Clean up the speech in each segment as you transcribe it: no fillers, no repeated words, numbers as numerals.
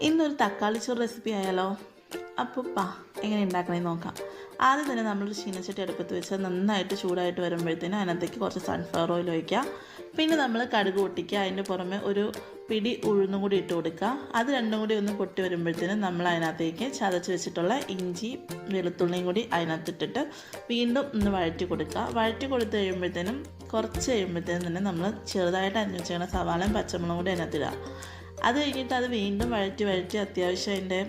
ഇന്നൊരു തക്കാളി ചോറ് റെസിപ്പി ആയാലോ. അപ്പോൾ എങ്ങനെ ഉണ്ടാക്കണമെന്ന് നോക്കാം. ആദ്യം തന്നെ നമ്മളൊരു ചീനച്ചട്ടി അടുപ്പത്ത് വെച്ച് നന്നായിട്ട് ചൂടായിട്ട് വരുമ്പോഴത്തേനും അതിനകത്തേക്ക് കുറച്ച് സൺഫ്ലവർ ഓയിൽ ഒഴിക്കുക. പിന്നെ നമ്മൾ കടുക് പൊട്ടിക്കുക. അതിൻ്റെ പുറമെ ഒരു പിടി ഉഴുന്നും കൂടി ഇട്ട് കൊടുക്കുക. അത് രണ്ടും കൂടി ഒന്ന് പൊട്ടി വരുമ്പോഴത്തേനും നമ്മൾ അതിനകത്തേക്ക് ചതച്ച് വെച്ചിട്ടുള്ള ഇഞ്ചി വെളുത്തുള്ളിയും കൂടി അതിനകത്തിട്ടിട്ട് വീണ്ടും ഒന്ന് വഴറ്റി കൊടുക്കുക. വഴറ്റി കൊടുത്ത് കഴിയുമ്പോഴത്തേനും കുറച്ച് കഴിയുമ്പോഴത്തേനും തന്നെ നമ്മൾ ചെറുതായിട്ട് അരിഞ്ഞു വെച്ചിരിക്കുന്ന സവാളയും പച്ചമുളകും കൂടി അതിനകത്തിടുക. അത് കഴിഞ്ഞിട്ട് അത് വീണ്ടും വഴറ്റി അത്യാവശ്യം അതിൻ്റെ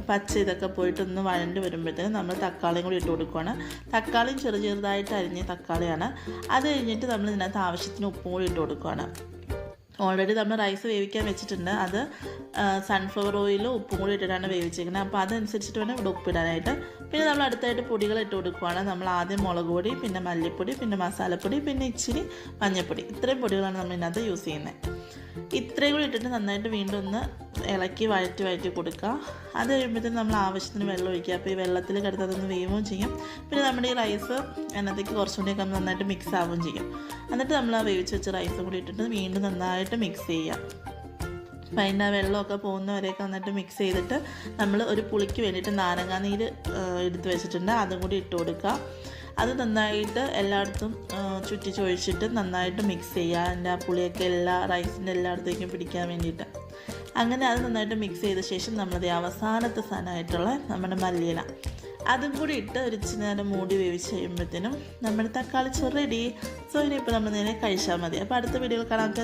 പച്ച ഇതൊക്കെ പോയിട്ടൊന്ന് വഴണ്ട് വരുമ്പോഴത്തേനും നമ്മൾ തക്കാളിയും കൂടി ഇട്ട് കൊടുക്കുകയാണ്. തക്കാളിയും ചെറുതായിട്ട് അരിഞ്ഞ തക്കാളിയാണ്. അത് കഴിഞ്ഞിട്ട് നമ്മൾ ഇതിനകത്ത് ആവശ്യത്തിന് ഉപ്പും കൂടി ഇട്ട് കൊടുക്കുകയാണ്. ഓൾറെഡി നമ്മൾ റൈസ് വേവിക്കാൻ വെച്ചിട്ടുണ്ട്. അത് സൺഫ്ലവർ ഓയിലും ഉപ്പും കൂടി ഇട്ടിട്ടാണ് വേവിച്ചിരിക്കുന്നത്. അപ്പോൾ അതനുസരിച്ചിട്ട് വേണം ഇവിടെ ഉപ്പിടാനായിട്ട്. പിന്നെ നമ്മൾ അടുത്തായിട്ട് പൊടികൾ ഇട്ട് കൊടുക്കുകയാണ്. നമ്മൾ ആദ്യം മുളക് പൊടി, പിന്നെ മല്ലിപ്പൊടി, പിന്നെ മസാലപ്പൊടി, പിന്നെ ഇച്ചിരി മഞ്ഞൾപ്പൊടി, ഇത്രയും പൊടികളാണ് നമ്മൾ ഇതിനകത്ത് യൂസ് ചെയ്യുന്നത്. ഇത്രയും കൂടി ഇട്ടിട്ട് നന്നായിട്ട് വീണ്ടും ഒന്ന് ഇളക്കി വഴറ്റി കൊടുക്കുക. അത് കഴിയുമ്പോഴത്തേനും നമ്മൾ ആവശ്യത്തിന് വെള്ളം ഒഴിക്കുക. അപ്പോൾ ഈ വെള്ളത്തിൽ കിടന്ന് അതൊന്ന് വേവുകയും ചെയ്യും. പിന്നെ നമ്മുടെ ഈ റൈസ് അതിനകത്തേക്ക് കുറച്ചുകൂടിയൊക്കെ നന്നായിട്ട് മിക്സ് ആവുകയും ചെയ്യും. എന്നിട്ട് നമ്മൾ ആ വേവിച്ച് വെച്ച റൈസും കൂടി ഇട്ടിട്ട് വീണ്ടും നന്നായിട്ട് മിക്സ് ചെയ്യുക. അപ്പം അതിൻ്റെ ആ വെള്ളമൊക്കെ പോകുന്നവരെയൊക്കെ നന്നായിട്ട് മിക്സ് ചെയ്തിട്ട് നമ്മൾ ഒരു പുളിക്ക് വേണ്ടിയിട്ട് നാരങ്ങാനീര് എടുത്ത് വെച്ചിട്ടുണ്ട്. അതും കൂടി ഇട്ട് കൊടുക്കുക. അത് നന്നായിട്ട് എല്ലായിടത്തും ചുറ്റിച്ചൊഴിച്ചിട്ട് നന്നായിട്ട് മിക്സ് ചെയ്യുക. അതിൻ്റെ ആ പുളിയൊക്കെ റൈസിൻ്റെ എല്ലായിടത്തേക്കും പിടിക്കാൻ വേണ്ടിയിട്ട്. അങ്ങനെ അത് നന്നായിട്ട് മിക്സ് ചെയ്ത ശേഷം നമ്മളത് അവസാനത്തെ സാധനമായിട്ടുള്ള നമ്മുടെ മല്ലിയില അതും കൂടി ഇട്ട് ഒരു ഇച്ചിരി നേരം മൂടി വേവിച്ച് കഴിയുമ്പോഴത്തേനും നമ്മുടെ തക്കാളി ചോറ് റെഡി. സോ ഇനിയിപ്പോൾ നമ്മൾ നേരെ കഴിച്ചാൽ മതി. അപ്പോൾ അടുത്ത വീഡിയോയിൽ കാണാം.